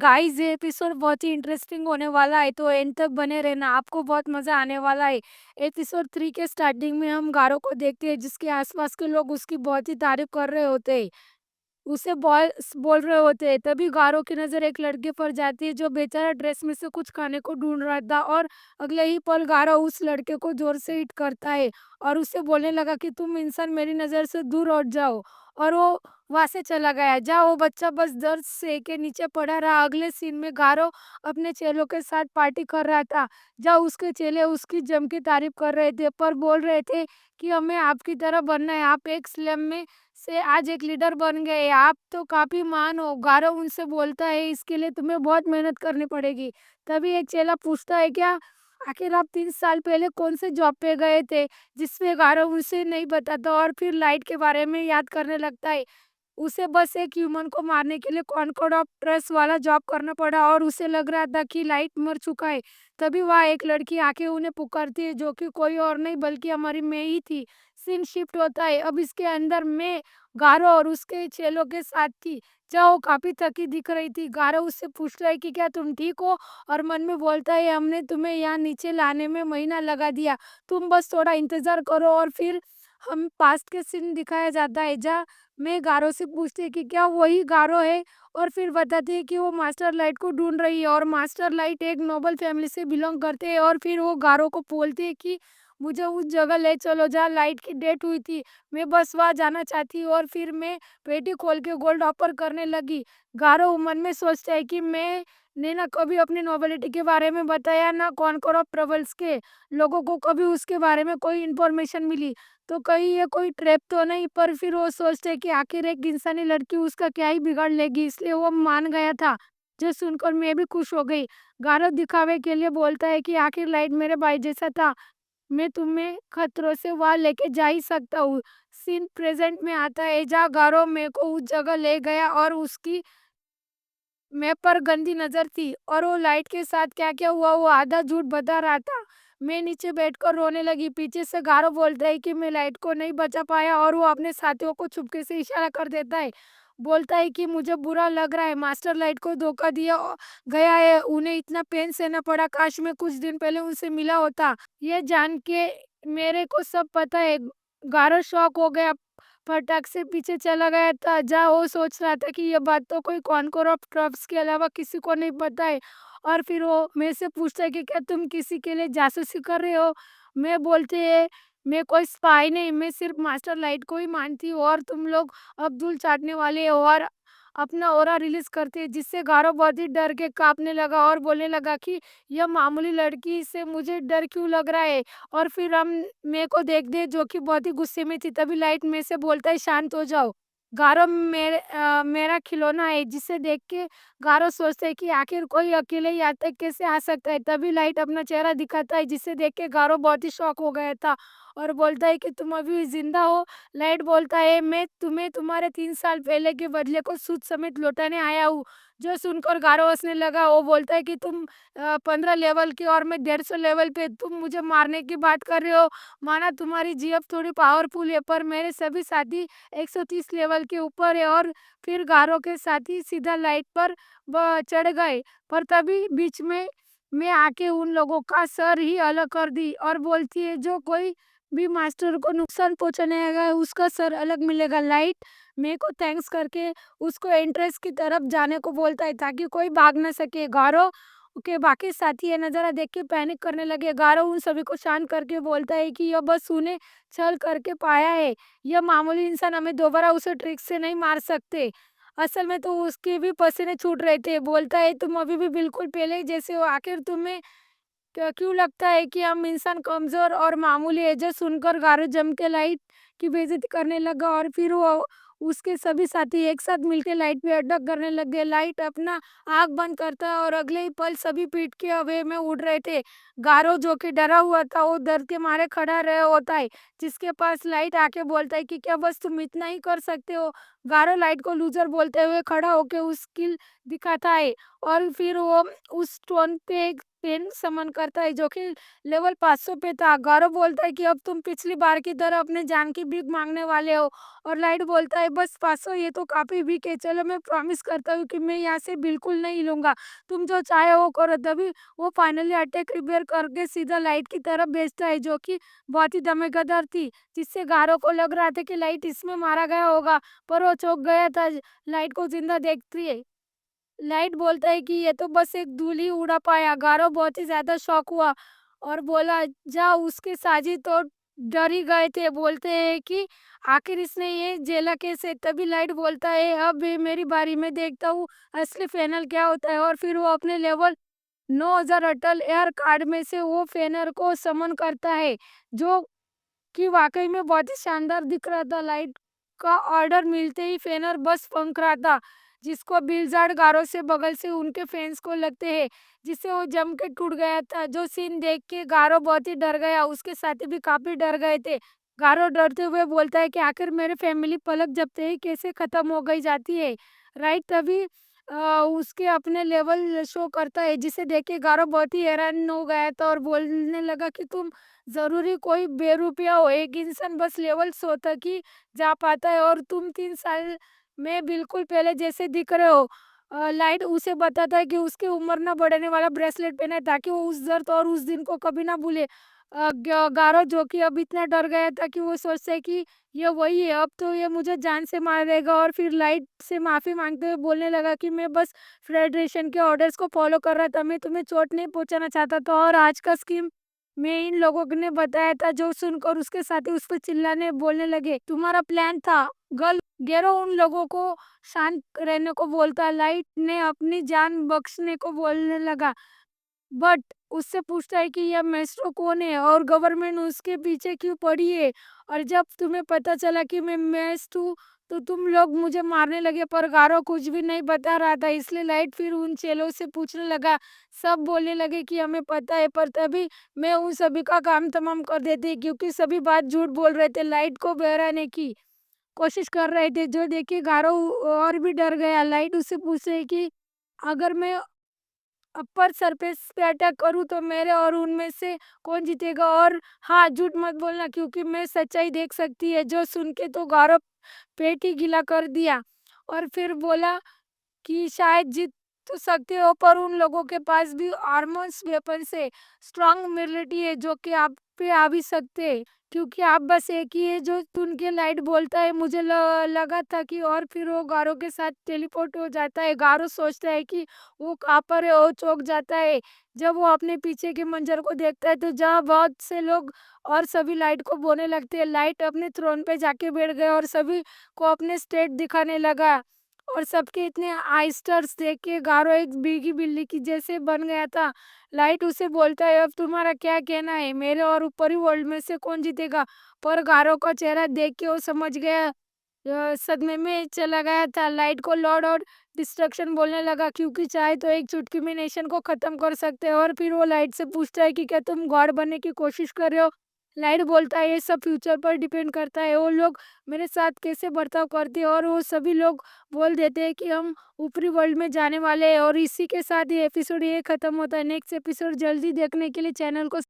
Guys ये episode बहुत ही interesting होने वाला है, तो एंड तक बने रहना, आपको बहुत मजा आने वाला है। एपिसोड 3 के स्टार्टिंग में हम गारो को देखते हैं, जिसके आसपास के लोग उसकी बहुत ही तारीफ कर रहे होते हैं। उसे बोल रहे होते हैं, तभी गारो की नजर एक लड़के पर जाती है जो बेचारा ड्रेस में से कुछ खाने को ढूंढ रहा था, और अगले ही पल गारो उस लड़के को जोर से हिट करता है और उससे बोलने लगा कि तुम इंसान मेरी नजर से दूर हट जाओ। और वो वहां से चला गया। जहाँ वो बच्चा बस दर्द से के नीचे पड़ा रहा। अगले सीन में गारो अपने चेलों के साथ पार्टी कर रहा था, जहाँ उसके चेले उसकी जम की तारीफ कर रहे थे, पर बोल रहे थे कि हमें आपकी तरह बनना है। आप एक स्लम में से आज एक लीडर बन गए, आप तो काफी महान हो। गारो उनसे बोलता है, इसके लिए तुम्हें बहुत मेहनत करनी पड़ेगी। तभी एक चेला पूछता है, क्या आखिर आप 3 साल पहले कौन से जॉब पे गए थे? जिसमें गारो उसे नहीं बताता और फिर लाइट के बारे में याद करने लगता है। उसे बस एक ह्यूमन को मारने के लिए कॉन्कॉर्ड ऑफ ट्रस्ट वाला जॉब करना पड़ा, और उसे लग रहा था कि लाइट मर चुका है। तभी वहाँ एक लड़की आके उन्हें पुकारती है, जो कि कोई और नहीं बल्कि हमारी मैं ही थी। सीन शिफ्ट होता है। अब इसके अंदर मैं गारो और उसके चेलों के साथ थी, जहाँ वो काफी थकी दिख रही थी। गारो उससे पूछता है कि क्या तुम ठीक हो, और मन में बोलता है, हमने तुम्हें यहाँ नीचे लाने में महीना लगा दिया, तुम बस थोड़ा इंतजार करो। और फिर हम पास्ट के सीन दिखाया जाता है, जहाँ मैं गारो से पूछती है कि क्या वही गारो है, और फिर बताती है कि वो मास्टर लाइट को ढूंढ रही है, और मास्टर लाइट एक नोबल फैमिली से बिलोंग करते हैं। और फिर वो गारो को बोलती है कि मुझे उस जगह ले चलो जहाँ लाइट की डेथ हुई थी, मैं बस वहाँ जाना चाहती हूँ। और फिर मैं पेटी खोल के गोल्ड ऑफर करने लगी। गारो मन में सोचता है कि मैंने ना कभी अपनी नोबिलिटी के बारे में बताया, ना कॉन्कर ऑफ ट्रबल्स के लोगों को कभी उसके बारे में कोई इन्फॉर्मेशन मिली, तो कहीं ये कोई ट्रैप तो नहीं। पर फिर वो सोचते है कि आखिर एक इंसानी लड़की उसका क्या ही बिगाड़ लेगी, इसलिए वो मान गया था। जो सुनकर मैं भी खुश हो गई। गारो दिखावे के लिए बोलता है कि आखिर लाइट मेरे भाई जैसा था, मैं तुम्हें खतरों से वहां लेके जा ही सकता हूँ। सीन प्रेजेंट में आता है, जहाँ गारो मेरे को उस जगह ले गया और उसकी मैं पर गंदी नजर थी, और वो लाइट के साथ क्या क्या हुआ वो आधा झूठ बता रहा था। मैं नीचे बैठकर रोने लगी। पीछे से गारो बोलता है कि मैं लाइट को नहीं बचा पाया, और वो अपने साथियों को चुपके से इशारा कर देता है। बोलता है कि मुझे बुरा लग रहा है, मास्टर लाइट को धोखा दिया गया है, उन्हें इतना पेन सहना पड़ा, काश मैं कुछ दिन पहले उनसे मिला होता। ये जान के मेरे को सब पता है। गारो शॉक हो गया, फटाक से पीछे चला गया था, जहाँ वो सोच रहा था कि ये बात तो कोई कॉन्कोर ऑफ ट्रब्स के अलावा किसी को नहीं पता है। और फिर वो मेरे से पूछता है कि क्या तुम किसी के लिए जासूसी कर रहे हो? मैं बोलते है, मैं कोई स्पाई नहीं, मैं सिर्फ मास्टर लाइट को ही मानती हूँ, और तुम लोग अब्दुल चाटने वाले हो। और अपना ऑरा रिलीज करते हैं, जिससे गारो बहुत ही डर के कांपने लगा और बोलने लगा कि यह मामूली लड़की से मुझे डर क्यों लग रहा है। और फिर हम मेरे को देख दे, जो कि बहुत ही गुस्से में थी। तभी लाइट में से बोलता है, शांत हो जाओ, गारो मेरा खिलौना है। जिसे देख के गारो सोचता है कि आखिर कोई अकेले यहाँ तक कैसे आ सकता है। तभी लाइट अपना चेहरा दिखाता है, जिसे देख के गारो बहुत ही शॉक हो गया था, और बोलता है कि तुम अभी भी जिंदा हो। लाइट बोलता है, मैं तुम्हें तुम्हारे 3 साल पहले के बदले को सूद समेत लौटाने आया हूँ। जो सुनकर गारो हंसने लगा। वो बोलता है कि तुम 15 लेवल की और मैं 150 लेवल पे, तुम मुझे मारने की बात कर रहे हो? माना तुम्हारी जीएफ थोड़ी पावरफुल है, पर मेरे सभी साथी 130 लेवल के ऊपर है। और फिर गारो के साथी सीधा लाइट पर चढ़ गए, पर तभी बीच में मैं आके उन लोगों का सर ही अलग कर दी, और बोलती है, जो कोई भी मास्टर को नुकसान पहुंचाने उसका सर अलग मिलेगा। लाइट मेरे को थैंक्स करके उसको एंट्रेंस की तरफ जाने को बोलता है, ताकि कोई भाग ना सके। गारो के बाकी साथी ये नजारा देख के पैनिक करने लगे। गारो उन सभी को शांत करके बोलता है कि यह बस उन्हें छल करके पाया है, यह मामूली इंसान, हमें दोबारा उसे ट्रिक से नहीं मार सकते। असल में तो उसके भी पसीने छूट रहे थे। बोलता है, तुम अभी भी बिल्कुल पहले जैसे हो, आखिर तुम्हें क्यों लगता है कि हम इंसान कमजोर और मामूली है? जो सुनकर गारो जम के लाइट की बेइज्जती करने लगा, और फिर वो उसके सभी साथी एक साथ मिलकर लाइट पे अटैक करने लग गए। लाइट अपना आंख बंद करता है, और अगले ही पल सभी पीठ के हवा में उड़ रहे थे। गारो जो कि डरा हुआ था, वो डर के मारे खड़ा रहे होता है, जिसके पास लाइट आके बोलता है कि क्या बस तुम इतना ही कर सकते हो? गारो लाइट को लूजर बोलते हुए खड़ा होके उस स्किल दिखाता है, और फिर वो उस स्टोन पे पेन समन करता है जो कि लेवल 500 पे था। गारो बोलता है कि अब तुम पिछली बार की तरह अपने जान की भीख माँगने वाले हो, और लाइट बोलता है बस 500, ये तो काफ़ी भीख है, चलो मैं प्रॉमिस करता हूँ कि मैं यहाँ से बिल्कुल नहीं लूँगा, तुम जो चाहे वो करो। तभी वो फाइनली अटैक रिपेयर करके सीधा लाइट की तरफ भेजता है जो कि बहुत ही धमाकेदार थी, जिससे गारो को लग रहा था कि लाइट इसमें मारा गया होगा, पर वो चौंक गया था लाइट को जिंदा देखती है। लाइट बोलता है कि ये तो बस एक धूल ही उड़ा पाया। गारो बहुत ही ज्यादा शॉक हुआ और बोला, जा उसके साजिद तो डर ही गए थे, बोलते हैं कि आखिर इसने ये झेला कैसे। तभी लाइट बोलता है अब ये मेरी बारी, में देखता हूँ असली फैनल क्या होता है। और फिर वो अपने लेवल 9000 अटल एयर कार्ड में से वो फैनर को समन करता है, जो कि वाकई में बहुत ही शानदार दिख रहा था। लाइट का ऑर्डर मिलते ही फेनर बस फंक रहा था, जिसको बिलजार्ड गारों से बगल से उनके फैंस को लगते हैं, जिससे वो जम के टूट गया था। जो सीन देख के गारो बहुत ही डर गया, उसके साथी भी काफी डर गए थे। गारो डरते हुए बोलता है कि आखिर मेरे फैमिली पलक झपकते ही कैसे खत्म हो गई जाती है। राइट तभी उसके अपने लेवल शो करता है, जिसे देख के गारो बहुत ही हैरान हो गया था और बोलने लगा कि तुम ज़रूरी कोई बेरुपया हो, एक इंसान बस लेवल 100 तक ही जा पाता है और तुम 3 साल में बिल्कुल पहले जैसे दिख रहे हो। लाइट उसे बताता है कि उसकी उम्र ना बढ़ने वाला ब्रेसलेट पहना है ताकि वो उस दर्द और उस दिन को कभी ना भूले। गारो जो कि अब इतना डर गया था कि वो सोचता है कि ये वही है, अब तो ये मुझे जान से मारेगा। और फिर लाइट से माफ़ी माँगते हुए बोलने लगा कि मैं बस फेडरेशन के ऑर्डर्स को फॉलो कर रहा था, मैं तुम्हें चोट नहीं पहुँचाना चाहता था। और आज का स्कीम मैं इन लोगों ने बताया था। जो सुनकर उसके साथी उस पर चिल्लाने बोलने लगे, तुम्हारा प्लान था गर्ल। गैरो उन लोगों को शांत रहने को बोलता, लाइट ने अपनी जान बख्शने को बोलने लगा, बट उससे पूछता है कि यह मैस्ट्रो कौन है और गवर्नमेंट उसके पीछे क्यों पड़ी है। और जब तुम्हें पता चला कि मैं मेस्ट हूँ तो तुम लोग मुझे मारने लगे, पर गारो कुछ भी नहीं बता रहा था। इसलिए लाइट फिर उन चेलों से पूछने लगा, सब बोलने लगे कि हमें पता है, पर तभी मैं उन सभी का काम तमाम कर देती क्योंकि सभी बात झूठ बोल रहे थे, लाइट को बहराने की कोशिश कर रहे थे। जो देखिए गारो और भी डर गया। लाइट उससे पूछे कि अगर मैं अपर सरफेस पे अटैक करूँ तो मेरे और उनमें से कौन जीतेगा। और हाँ, झूठ मत बोलना क्योंकि मैं सच्चाई देख सकती है। जो सुन के तो गौरव पेट ही गीला कर दिया और फिर बोला कि शायद जीत तो सकते हो, पर उन लोगों के पास भी आर्मर्स वेपन से स्ट्रांग मिलिट्री है जो कि आप पे आ भी सकते हैं, क्योंकि आप बस एक ही है। जो सुन के लाइट बोलता है, मुझे लगा था कि, और फिर वो गारो के साथ टेलीपोर्ट हो जाता है। गारो सोचता है कि वो कहाँ पर है, वो चौंक जाता है जब वो अपने पीछे के मंजर को देखता है, तो जहाँ बहुत से लोग और सभी लाइट को बोलने लगते हैं। लाइट अपने थ्रोन पे जाके बैठ गया और सभी को अपने स्टेट दिखाने लगा, और सबके इतने आइस्टर्स देख के गारो एक भीगी बिल्ली की जैसे बन गया था। लाइट उसे बोलता है, अब तुम्हारा क्या कहना है, मेरे और ऊपरी वर्ल्ड में से कौन जीतेगा। पर गारो का चेहरा देख के वो समझ गया, सदमे में चला गया था। लाइट को लॉर्ड और डिस्ट्रक्शन बोलने लगा क्योंकि चाहे तो एक चुटकी में नेशन को खत्म कर सकते हैं। और फिर वो लाइट से पूछता है कि क्या तुम गॉड बनने की कोशिश कर रहे हो। लाइट बोलता है ये सब फ्यूचर पर डिपेंड करता है, वो लोग मेरे साथ कैसे बर्ताव करते हैं। और वो सभी लोग बोल देते हैं कि हम ऊपरी वर्ल्ड में जाने वाले हैं। और इसी के साथ ये एपिसोड ये खत्म होता है। नेक्स्ट एपिसोड जल्दी देखने के लिए चैनल को